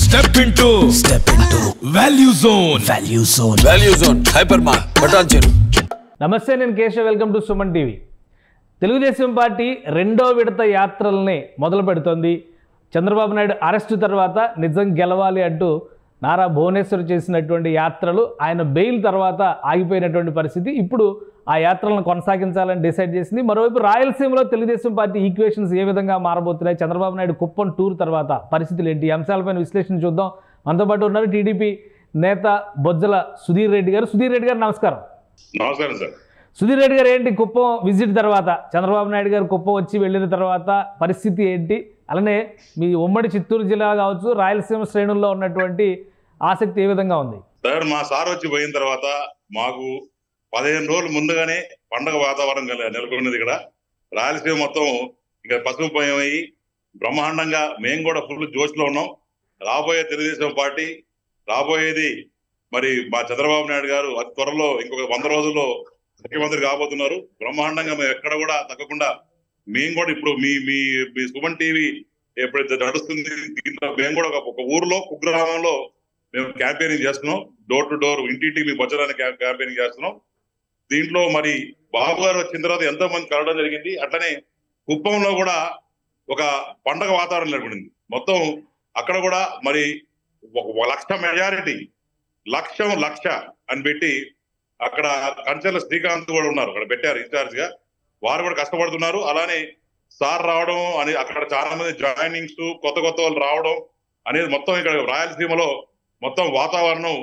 Step into Value Zone Hypermart Patancheru. నమస్తే, నేను Keshav. Welcome to Suman TV. Telugu Desam party రెండో విడత యాత్రల్ని మొదలు పెడుతోంది. చంద్రబాబు నాయుడు అరెస్టు తర్వాత నిజం గెలవాలి అంటూ నారా భువనేశ్వర్ చేసినటువంటి యాత్రలు ఆయన బెయిల్ తర్వాత ఆగిపోయినటువంటి పరిస్థితి. ఇప్పుడు ఆ యాత్రలను కొనసాగించాలని డిసైడ్ చేసింది. మరోవైపు రాయలసీమలో తెలుగుదేశం పార్టీ ఈక్వేషన్స్ ఏ విధంగా మారబోతున్నాయి, చంద్రబాబు నాయుడు కుప్పం టూర్ తర్వాత పరిస్థితులు ఏంటి, అంశాలపైన విశ్లేషణ చూద్దాం. మనతో పాటు ఉన్నారు టీడీపీ నేత బొజ్జల సుధీర్ రెడ్డి గారు. సుధీర్ రెడ్డి గారు నమస్కారం. నమస్కారం సార్. సుధీర్ రెడ్డి గారు, ఏంటి కుప్పం విజిట్ తర్వాత, చంద్రబాబు నాయుడు గారు కుప్పం వచ్చి వెళ్ళిన తర్వాత పరిస్థితి ఏంటి, అలానే మీ ఉమ్మడి చిత్తూరు జిల్లా కావచ్చు రాయలసీమ శ్రేణుల్లో ఉన్నటువంటి ఆసక్తి ఏ విధంగా ఉంది? సార్, మా సార్ వచ్చి పోయిన తర్వాత మాకు 15 రోజులు ముందుగానే పండగ వాతావరణం నెలకొన్నది. ఇక్కడ రాయలసీమ మొత్తం ఇక పసుపు పోయి బ్రహ్మాండంగా మేము కూడా ఫుల్ జోష్లో ఉన్నాం. రాబోయే తెలుగుదేశం పార్టీ రాబోయేది మరి మా చంద్రబాబు నాయుడు గారు అతి త్వరలో ఇంకొక 100 రోజుల్లో ముఖ్యమంత్రి కాబోతున్నారు. బ్రహ్మాండంగా మేము ఎక్కడ కూడా తగ్గకుండా మేము కూడా ఇప్పుడు మీ మీ మీ సుమన్ టీవీ ఎప్పుడైతే నడుస్తుంది దీంట్లో మేము కూడా ఒక ఊర్లో కుగ్రామంలో మేము క్యాంపెయినింగ్ చేస్తున్నాం. డోర్ టు డోర్ ఇంటింటికి మీ బొచ్చడానికి క్యాంపెయినింగ్ చేస్తున్నాం. దీంట్లో మరి బాబు గారు వచ్చిన తర్వాత ఎంతో మంది కలవడం జరిగింది. అట్లనే కుప్పంలో కూడా ఒక పండగ వాతావరణం ఏర్పడింది. మొత్తం అక్కడ కూడా మరి 1,00,000 మెజారిటీ లక్ష అని పెట్టి అక్కడ కంచెల శ్రీకాంత్ కూడా ఉన్నారు, అక్కడ పెట్టారు ఇన్ఛార్జ్ గా. వారు కూడా కష్టపడుతున్నారు. అలానే సార్ రావడం అని అక్కడ చాలా మంది జాయినింగ్స్ కొత్త వాళ్ళు రావడం అనేది మొత్తం ఇక్కడ రాయలసీమలో మొత్తం వాతావరణం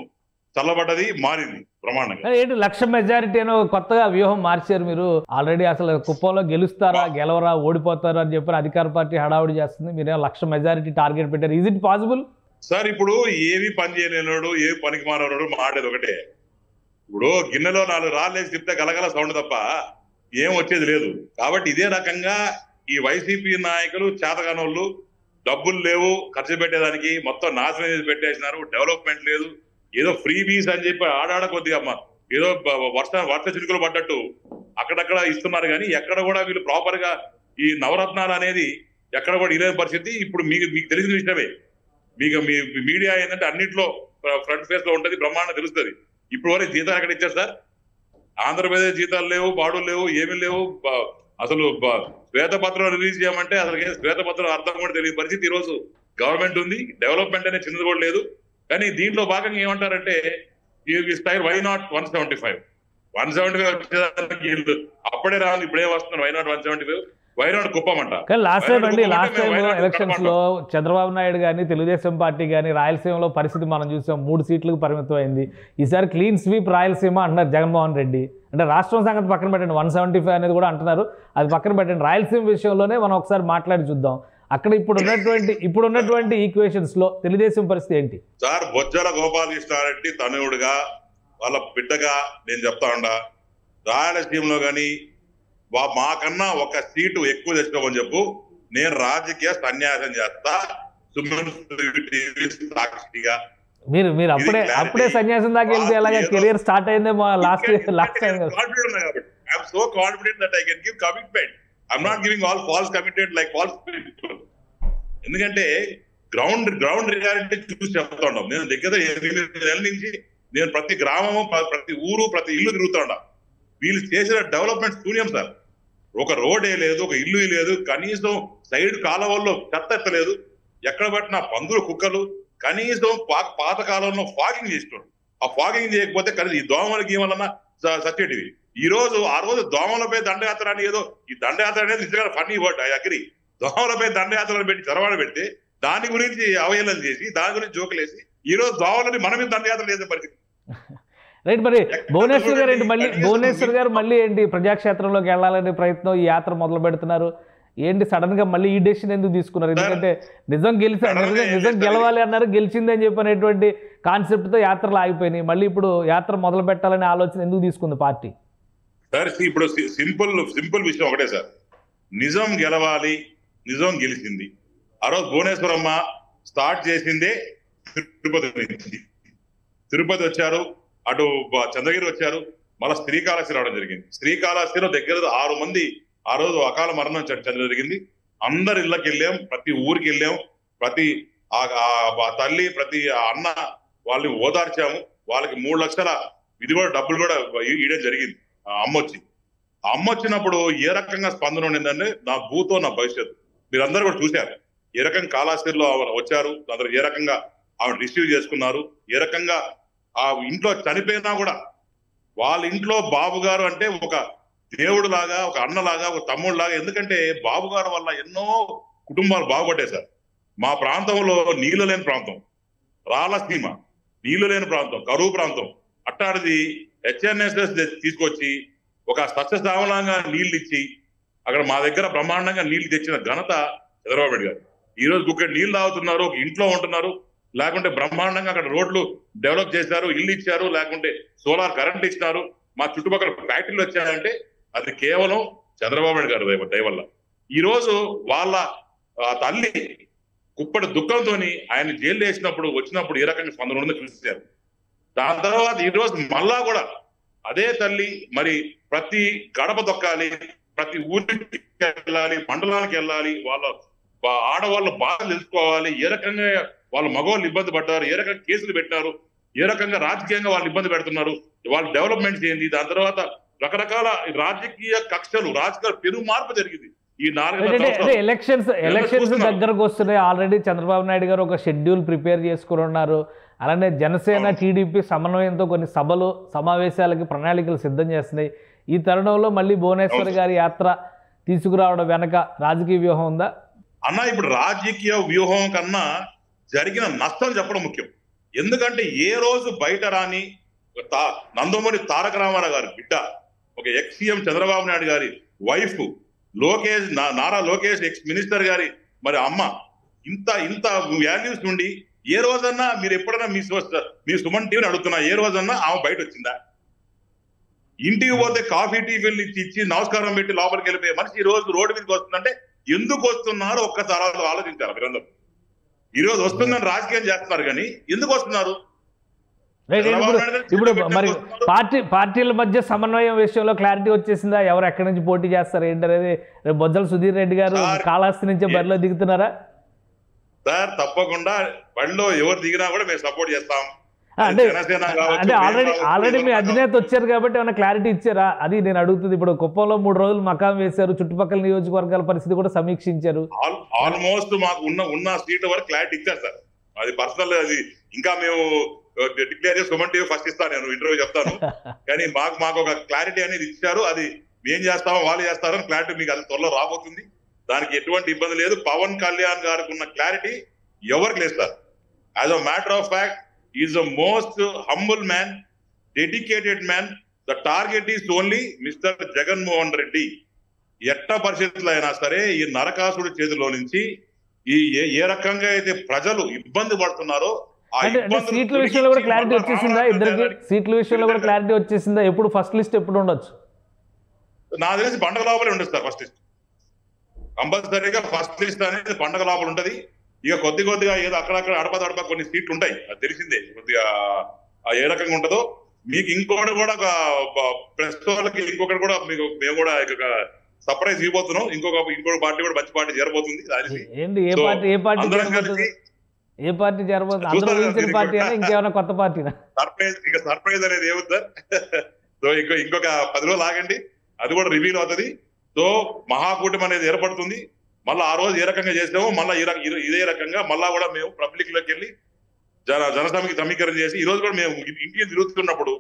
చల్లబడ్డది, మారింది బ్రహ్మాండంగా. ఏంటి 1,00,000 మెజారిటీ అని కొత్తగా వ్యూహం మార్చారు మీరు. ఆల్రెడీ అసలు కుప్పంలో గెలుస్తారా గెలవరా ఓడిపోతారా అని చెప్పి అధికార పార్టీ హడావుడి చేస్తుంది. మీరేమో 1,00,000 మెజారిటీ టార్గెట్ పెట్టారు. Is it possible? సార్, ఇప్పుడు ఏవి పని చేయలేనాడు, ఏవి పనికి మారేవాడు మాడేది ఒకటే. ఇప్పుడు గిన్నెలో 4 రాళ్ళు వేసి తిప్పితే గలగల సౌండ్ తప్ప ఏం వచ్చేది లేదు. కాబట్టి ఇదే రకంగా ఈ వైసీపీ నాయకులు చేతగానోళ్ళు డబ్బులు లేవు ఖర్చు పెట్టేదానికి, మొత్తం నాశనం చేసి పెట్టేసినారు. డెవలప్మెంట్ లేదు, ఏదో ఫ్రీ బీస్ అని చెప్పి ఆడాడ కొద్దిగా ఏదో వర్ష చినుకులు పడ్డట్టు అక్కడక్కడ ఇస్తున్నారు. కానీ ఎక్కడ కూడా వీళ్ళు ప్రాపర్ గా ఈ నవరత్నాలు అనేది ఎక్కడ కూడా ఇదే పరిస్థితి. ఇప్పుడు మీకు తెలిసిన విషయమే. మీకు మీ మీడియా ఏంటంటే అన్నింటిలో ఫ్రంట్ ఫేస్ లో ఉంటుంది, బ్రహ్మాండం తెలుస్తుంది. ఇప్పుడు వరకు జీతాలు ఎక్కడ ఇచ్చారు సార్? ఆంధ్రప్రదేశ్ జీతాలు లేవు, బాడులు లేవు, ఏమీ లేవు. అసలు శ్వేతపత్రం రిలీజ్ చేయమంటే అసలు శ్వేతపత్రం అర్థం కూడా తెలియని పరిస్థితి ఈరోజు గవర్నమెంట్ ఉంది. డెవలప్మెంట్ అనేది చిన్నది కూడా లేదు. కానీ దీంట్లో భాగంగా ఏమంటారంటే ఈ స్టైల్ వై నాట్ 175 వచ్చేదానికి అప్పుడే రావాలి, ఇప్పుడే వస్తున్నారు. Why not 175, why not Kuppam అంట. కానీ లాస్ట్ టైం ఎలక్షన్స్ లో చంద్రబాబు నాయుడు కానీ తెలుగుదేశం పార్టీ కానీ రాయలసీమలో పరిస్థితి మనం చూసాం, 3 సీట్లకు పరిమితం అయింది. ఈసారి క్లీన్ స్వీప్ రాయలసీమ అంటున్నారు జగన్మోహన్ రెడ్డి. అంటే రాష్ట్రం సంగతి పక్కన పెట్టండి, 175 అనేది కూడా అంటున్నారు, అది పక్కన పెట్టండి. రాయలసీమ విషయంలోనే మనం ఒకసారి మాట్లాడి చూద్దాం. అక్కడ ఇప్పుడు ఉన్నటువంటి ఈక్వేషన్స్ లో తెలుగుదేశం పరిస్థితి ఏంటి సార్? బొజ్జల గోపాలకృష్ణారెడ్డి తనయుడుగా వాళ్ళ బిడ్డగా నేను చెప్తా ఉండా, రాయలసీమలో కానీ మాకన్నా 1 సీటు ఎక్కువ తెచ్చుకోమని చెప్పు, నేను రాజకీయ సన్యాసం చేస్తా సాక్షిగా. మీరు అప్పుడే సన్యాసం దాకా వెళ్తే ఎలాగా? కెరియర్ స్టార్ట్ అయిందే last time. I'm so confident that I can give commitment. I'm not giving all false commitment like false people. ఎందుకంటే గ్రౌండ్ రియాలిటీ చూసి చెప్తా ఉన్నాం. నేను దగ్గర 8 నెలల నుంచి నేను ప్రతి గ్రామము, ప్రతి ఊరు, ప్రతి ఇల్లు తిరుగుతా ఉన్నా. వీళ్ళు చేసిన డెవలప్మెంట్ శూన్యం సార్. ఒక రోడ్ లేదు, ఒక ఇల్లు లేదు, కనీసం సైడ్ కాలువల్లో చెత్త ఎత్తలేదు. ఎక్కడ పట్టిన పందులు కుక్కలు. కనీసం పాత కాలంలో ఫాగింగ్ చేస్తున్నారు. ఆ ఫాగింగ్ చేయకపోతే కనీసం ఈ దోమలకి ఏమన్నా సచ్చేటివి. ఆ రోజు దోమలపై దండయాత్ర అని ఏదో, ఈ దండయాత్ర అనేది నిజంగా ఫన్నీ వర్డ్, ఐ అగ్రీ. దోమలపై దండయాత్రలు పెట్టి చరవాడ పెడితే దాని గురించి అవహేళన చేసి దాని గురించి జోకులేసి ఈ రోజు దోమలని మన మీద దండయాత్ర చేసే పరిస్థితి. రైట్. మరి భువనేశ్వర్ గారు మళ్ళీ ఏంటి ప్రజాక్షేత్రంలోకి వెళ్ళాలనే ప్రయత్నం, ఈ యాత్ర మొదలు పెడుతున్నారు. ఏంటి సడన్ గా మళ్ళీ ఈ డెసిషన్ ఎందుకు తీసుకున్నారు? ఎందుకంటే నిజం గెలవాలి అన్నారు, గెలిచింది అని చెప్పినటువంటి కాన్సెప్ట్ తో యాత్రలు ఆగిపోయినాయి. మళ్ళీ ఇప్పుడు యాత్ర మొదలు పెట్టాలనే ఆలోచన ఎందుకు తీసుకుంది పార్టీ? సార్, ఇప్పుడు సింపుల్ విషయం ఒకటే సార్. నిజం గెలవాలి, నిజం గెలిచింది. ఆ రోజు భువనేశ్వరమ్మ స్టార్ట్ చేసిందే తిరుపతి వచ్చారు, అటు చంద్రగిరి వచ్చారు, మళ్ళీ శ్రీకాళహస్తి రావడం జరిగింది. శ్రీకాళహస్తిలో దగ్గర 6 మంది ఆ రోజు అకాల మరణం జరిగింది. అందరి ఇళ్ళకి వెళ్ళాం, ప్రతి ఊరికి వెళ్ళాం, ప్రతి ఆ తల్లి ప్రతి అన్న వాళ్ళని ఓదార్చాము. వాళ్ళకి 3 లక్షల ఇది కూడా డబ్బులు కూడా ఇవ్వడం జరిగింది. ఆ అమ్మ వచ్చినప్పుడు ఏ రకంగా స్పందన ఉండిందంటే నా భూతో నా భవిష్యత్తు మీరందరూ కూడా చూశారు. ఏ రకంగా కాళాస్తిలో వచ్చారు, అందరూ ఏ రకంగా ఆవిడ రిసీవ్ చేసుకున్నారు, ఏ రకంగా ఆ ఇంట్లో చనిపోయినా కూడా వాళ్ళ ఇంట్లో బాబు గారు అంటే ఒక దేవుడు లాగా, ఒక అన్నలాగా, ఒక తమ్ముడు లాగా. ఎందుకంటే బాబు గారు వల్ల ఎన్నో కుటుంబాలు బాగుపడ్డాయి సార్. మా ప్రాంతంలో నీళ్లు లేని ప్రాంతం, రాయలసీమ నీళ్లు లేని ప్రాంతం, కరువు ప్రాంతం, అట్టాడిది హెచ్ఎన్ఎస్ఎస్ తీసుకొచ్చి ఒక సస్యశ్యామలంగా నీళ్లు ఇచ్చి అక్కడ మా దగ్గర బ్రహ్మాండంగా నీళ్లు తెచ్చిన ఘనత చంద్రబాబు నాయుడు గారు. ఈ రోజు గుక్కడ నీళ్లు తాగుతున్నారు, ఒక ఇంట్లో ఉంటున్నారు, లేకుంటే బ్రహ్మాండంగా అక్కడ రోడ్లు డెవలప్ చేశారు, ఇల్లు ఇచ్చారు, లేకుంటే సోలార్ కరెంట్ ఇచ్చినారు. మా చుట్టుపక్కల ఫ్యాక్టరీలు వచ్చాయంటే అది కేవలం చంద్రబాబు నాయుడు గారు దయ వల్ల. ఈ రోజు వాళ్ళ తల్లి కుప్పటి దుఃఖంతో ఆయన జైలు వేసినప్పుడు వచ్చినప్పుడు ఏ రకంగా స్పందన ఉందో చూసారు. దాని తర్వాత ఈ రోజు మళ్ళా కూడా అదే తల్లి మరి ప్రతి గడప దొక్కాలి, ప్రతి ఊరికి వెళ్ళాలి, మండలానికి వెళ్ళాలి, వాళ్ళ ఆడవాళ్ళ బాధలు తెలుసుకోవాలి, ఏ రకంగా వాళ్ళ మగవాళ్ళు ఇబ్బంది పడ్డారు, ఏ రకంగా కేసులు పెట్టినారు, ఏ రకంగా రాజకీయంగా వాళ్ళు ఇబ్బంది పెడుతున్నారు, వాళ్ళ డెవలప్మెంట్స్ ఏంది. దాని తర్వాత రకరకాల రాజకీయ కక్షలు, రాజకీయ పెను మార్పు జరిగింది ఈ 4 ఎలక్షన్స్ దగ్గరకు వస్తున్నాయి. ఆల్రెడీ చంద్రబాబు నాయుడు గారు ఒక షెడ్యూల్ ప్రిపేర్ చేసుకుని ఉన్నారు. అలానే జనసేన టీడీపీ సమన్వయంతో కొన్ని సభలు సమావేశాలకి ప్రణాళికలు సిద్ధం చేస్తున్నాయి. ఈ తరుణంలో మళ్ళీ భువనేశ్వర్ గారి యాత్ర తీసుకురావడం వెనక రాజకీయ వ్యూహం ఉందా అన్న? ఇప్పుడు రాజకీయ వ్యూహం కన్నా జరిగిన నష్టం చెప్పడం ముఖ్యం. ఎందుకంటే ఏ రోజు బయట రాని నందమూరి తారక రామారావు గారి బిడ్డ, ఒక ఎక్స్ సీఎం చంద్రబాబు నాయుడు గారి wife Lokesh, Nara Lokesh ex minister గారి మరి అమ్మ, ఇంత వాల్యూస్ నుండి ఏ రోజన్నా మీరు ఎప్పుడన్నా మీ సుమన్ టీవీని అడుగుతున్నా, ఏ రోజన్నా ఆమె బయట వచ్చిందా? ఇంటికి పోతే కాఫీ టీవీలు ఇచ్చి నమస్కారం పెట్టి లోపలికి వెళ్ళిపోయే మనిషి ఈ రోజు రోడ్డు మీదకి వస్తుందంటే ఎందుకు వస్తున్నారు ఒక్కసారి ఆలోచించారు మీరందరూ. ఈ రోజు వస్తుందని రాజకీయం చేస్తున్నారు కానీ ఎందుకు వస్తున్నారు? ఇప్పుడు మరి పార్టీల మధ్య సమన్వయం విషయంలో క్లారిటీ వచ్చేసిందా? ఎవరు ఎక్కడి నుంచి పోటీ చేస్తారు ఏంటనేది? రేపు బొజ్జల సుధీర్ రెడ్డి గారు కాళహస్తి నుంచే బరిలో దిగుతున్నారా? సార్ తప్పకుండా బడిలో ఎవరు దిగినా కూడా మేము సపోర్ట్ చేస్తాం. అంటే ఆల్రెడీ మీ అధినేత వచ్చారు కాబట్టి ఏమైనా క్లారిటీ ఇచ్చారా? అది నేను అడుగుతుంది. ఇప్పుడు కుప్పంలో 3 రోజులు మకాం వేశారు, చుట్టుపక్కల నియోజకవర్గాల పరిస్థితి కూడా సమీక్షించారు. ఆల్మోస్ట్ మాకు ఉన్న సీట్ల వరకు క్లారిటీ ఇచ్చారు సార్. అది పర్సనల్, అది ఇంకా మేము డిక్లేర్ చేసి సుమన్ టీవీ ఫస్ట్ ఇస్తాను, నేను ఇంటర్వ్యూ చెప్తాను. కానీ మాకు ఒక క్లారిటీ అనేది ఇచ్చారు. అది ఏం చేస్తామో వాళ్ళు చేస్తారని క్లారిటీ మీకు అది త్వరలో రాబోతుంది. దానికి ఎటువంటి ఇబ్బంది లేదు. పవన్ కళ్యాణ్ గారికి ఉన్న క్లారిటీ ఎవరికి లేదు sir. As a matter of fact is the most humble man, dedicated man. The target is only mister Jaganmohan Reddy. ఎట్ట పరిస్థితులు అయినా సరే ఈ నరకాసుడి చేతిలో నుంచి ఏ రకంగా అయితే ప్రజలు ఇబ్బంది పడుతున్నారో సీట్ల విషయంలో కూడా క్లారిటీ వచ్చేసిందా? ఇద్దరికి సీట్ల విషయంలో కూడా క్లారిటీ వచ్చేసిందా? ఎప్పుడు ఫస్ట్ లిస్ట్ ఎప్పుడు ఉండొచ్చు? నాకు తెలిసి పండగ లోపలే ఉండదు సార్. ఫస్ట్ లిస్ట్ కంపల్సరీగా ఫస్ట్ లిస్ట్ అనేది పండగ లోపల ఉంటది. ఇక కొద్దిగా ఏదో అక్కడక్కడ అడప కొన్ని సీట్లు ఉంటాయి, అది తెలిసిందే. కొద్దిగా ఏ రకంగా ఉంటుందో మీకు ఇంకొకటి కూడా ప్రెస్ వాళ్ళకి ఇంకొకటి కూడా మేము కూడా సర్ప్రైజ్ ఇవ్వబోతున్నాం. ఇంకొక పార్టీ కూడా మంచి పార్టీ చేరబోతుంది. ఏ పార్టీ చేరబోతుంది? పార్టీ ఇంకేమైనా కొత్త పార్టీనా? సర్ప్రైజ్ అనేది ఏముంది సార్? సో ఇంకొక 10 రోజులు ఆగండి, అది కూడా రివీల్ అవుతుంది. సో మహాకూటమి అనేది ఏర్పడుతుంది. మళ్ళీ ఆ రోజు ఏ రకంగా చేసామో మళ్ళీ ఇదే రకంగా మళ్ళా కూడా మేము పబ్లిక్ లోకి వెళ్ళి జనసమికి సమీకరణ చేసి ఈ రోజు కూడా మేము ఇంటికి తిరుగుతున్నప్పుడు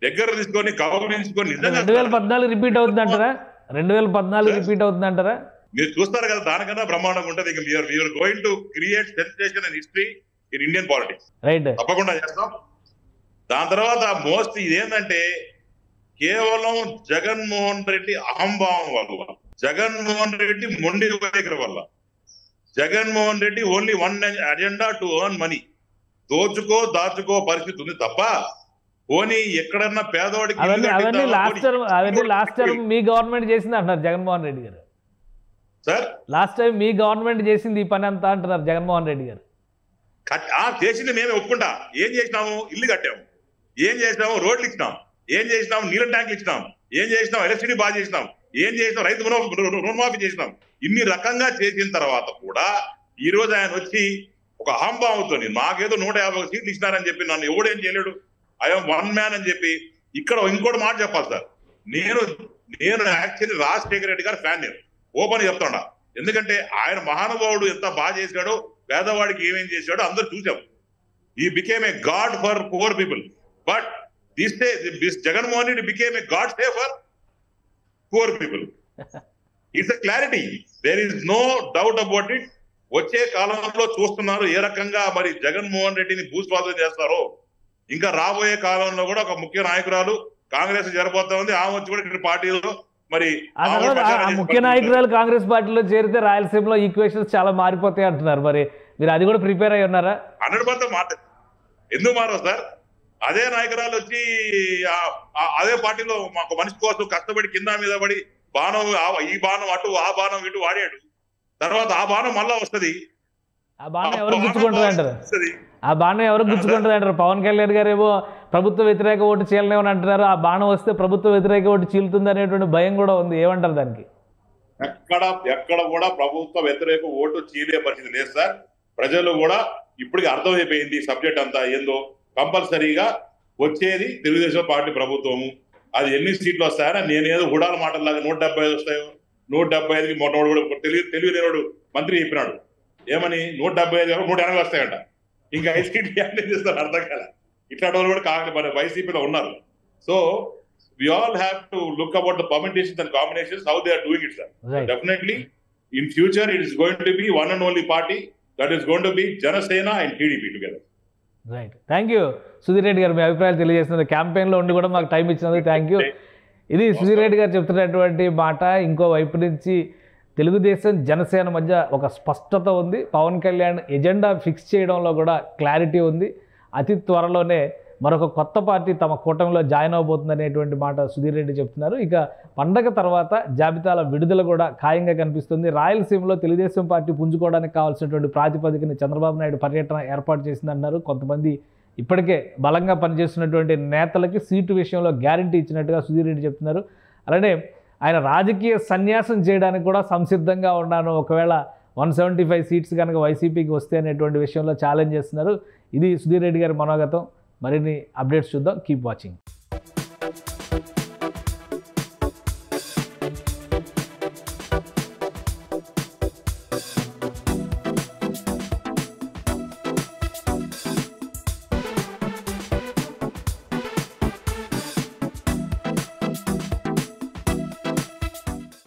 దగ్గర తీసుకొని గౌరవించుకొని 2014 రిపీట్ అవుతుందంటారా? 2014 రిపీట్ అవుతుందంటారా? మీరు చూస్తారు కదా, దానికన్నా బ్రహ్మాండంగా ఉంటుంది. ఇక we are going to create sensation and history in Indian politics. తప్పకుండా చేస్తాం. దాని తర్వాత మోస్ట్ ఇదేంటంటే కేవలం జగన్మోహన్ రెడ్డి అహంభావం వల్ల, జగన్మోహన్ రెడ్డి మొండి వైఖరి వల్ల, Jaganmohan Reddy only one agenda to earn money, దాచుకో పరిస్థితి ఉంది తప్ప పోనీ ఎక్కడన్నా పేదవాడికి అవన్నీ లాస్ట్ టైం మీ గవర్నమెంట్ చేసింది అంటున్నారు జగన్మోహన్ రెడ్డి గారు. సార్ లాస్ట్ టైం మీ గవర్నమెంట్ చేసింది ఈ పని అంతా అంటున్నారు జగన్మోహన్ రెడ్డి గారు. చేసింది మేమే ఒప్పుకుంటా. ఏం చేసినాము? ఇల్లు కట్టాము. ఏం చేసినాము? రోడ్లు ఇచ్చినాం. ఏం చేసినాం? నీళ్ళ ట్యాంకులు ఇచ్చినాం. ఏం చేసినాం? ఎలక్ట్రిసిటీ బాగా చేసినాం. ఏం చేసినాం? రైతు రుణమాఫీ చేసినాం. ఇన్ని రకంగా చేసిన తర్వాత కూడా ఈ రోజు ఆయన వచ్చి ఒక అహంభావంతో నాకేదో 150 సీట్లు ఇచ్చినారని చెప్పి నన్ను ఎవడేం చేయలేడు, ఐఎమ్ వన్ మ్యాన్ అని చెప్పి ఇక్కడ ఇంకోటి మాట చెప్పాలి సార్. నేను యాక్చువల్లీ రాజశేఖర రెడ్డి గారి ఫ్యాన్, నేను ఓపెన్ చెప్తాడా. ఎందుకంటే ఆయన మహానుభావుడు ఎంత బాగా చేశాడో, పేదవాడికి ఏమేం చేశాడో అందరూ చూసాం. He became a God for poor people. But this Jagannath Reddy became a god save for poor people. It's a clarity. There is no doubt about it. వచ్చే కాలంలో చూస్తున్నారు ఏ రకంగా మరి జగన్మోహన్ రెడ్డిని భూస్వాదం చేస్తారో. ఇంకా రాబోయే కాలంలో కూడా ఒక ముఖ్య నాయకురాలు కాంగ్రెస్ జరబోతా ఉంది, ఆమె వచ్చి కూడా ఇక్కడ పార్టీలో మరి ముఖ్య నాయకురాలు కాంగ్రెస్ పార్టీలో చేరితే రాయలసీమలో ఈక్వేషన్స్ చాలా మారిపోతాయి అంటున్నారు. మరి మీరు అది కూడా ప్రిపేర్ అయి ఉన్నారా? 100% మాట ఎందుకు మారో సార్. అదే నాయకురాలు వచ్చి అదే పార్టీలో మాకు మనిషి కోసం కష్టపడి కింద మీద పడి బాణం, ఈ బాణం అటు ఆ బాణం ఇటు వాడాడు. తర్వాత ఆ బాణం మళ్ళా వస్తుంది. ఆ బాణం ఎవరు గుచ్చుకుంటుంది అంటారు? ఆ బాణం ఎవరు గుచ్చుకుంటుంది అంటారు? పవన్ కళ్యాణ్ గారు ఏమో ప్రభుత్వ వ్యతిరేక ఓటు చీలనేమని అంటున్నారు. ఆ బాణం వస్తే ప్రభుత్వ వ్యతిరేక ఓటు చీలుతుంది అనేటువంటి భయం కూడా ఉంది. ఏమంటారు దానికి? ఎక్కడ కూడా ప్రభుత్వ వ్యతిరేక ఓటు చీలే పరిస్థితి లేదు సార్. ప్రజలు కూడా ఇప్పటికి అర్థమైపోయింది సబ్జెక్ట్ అంతా ఏందో. కంపల్సరీగా వచ్చేది తెలుగుదేశం పార్టీ ప్రభుత్వము. అది ఎన్ని సీట్లు వస్తాయని నేనేదో హుడాల మాటల్లాగా 175 వస్తాయో, 175కి మొట్టమొదటి కూడా తెలివిలేనోడు మంత్రి చెప్పినాడు. ఏమని 175 180 వస్తాయంట. ఇంకా 5 సీట్లు ఏం చేస్తారు అర్థం కాల. ఇట్లాంటి వాళ్ళు కూడా కాంగ్రెస్ వైసీపీలో ఉన్నారు. So we all have to look about the permutations and combinations, how they are doing it, sir. Right. Definitely in future it is going to be one and only party, that is going to be Janasena and TDP together. Right. Thank you Sudheer Reddy గారు, మీ అభిప్రాయాలు తెలియజేస్తున్నారు. క్యాంపెయిన్లో ఉండి కూడా మాకు time ఇచ్చినందుకు thank you. ఇది సుధీర్ రెడ్డి గారు చెప్తున్నటువంటి మాట. ఇంకో వైపు నుంచి తెలుగుదేశం జనసేన మధ్య ఒక స్పష్టత ఉంది. పవన్ కళ్యాణ్ ఎజెండా ఫిక్స్ చేయడంలో కూడా క్లారిటీ ఉంది. అతి త్వరలోనే మరొక కొత్త పార్టీ తమ కూటమిలో జాయిన్ అవబోతుంది అనేటువంటి మాట సుధీర్ రెడ్డి చెప్తున్నారు. ఇక పండగ తర్వాత జాబితాల విడుదల కూడా ఖాయంగా కనిపిస్తుంది. రాయలసీమలో తెలుగుదేశం పార్టీ పుంజుకోవడానికి కావాల్సినటువంటి ప్రాతిపదికని చంద్రబాబు నాయుడు పర్యటన ఏర్పాటు చేసిందన్నారు. కొంతమంది ఇప్పటికే బలంగా పనిచేస్తున్నటువంటి నేతలకి సీటు విషయంలో గ్యారంటీ ఇచ్చినట్టుగా సుధీర్ రెడ్డి చెప్తున్నారు. అలానే ఆయన రాజకీయ సన్యాసం చేయడానికి కూడా సంసిద్ధంగా ఉన్నాను ఒకవేళ 175 సీట్స్ కనుక వైసీపీకి వస్తే అనేటువంటి విషయంలో ఛాలెంజ్ చేస్తున్నారు. ఇది సుధీర్ రెడ్డి గారి మనోగతం. మరిన్ని అప్డేట్స్ చూద్దాం. Keep watching.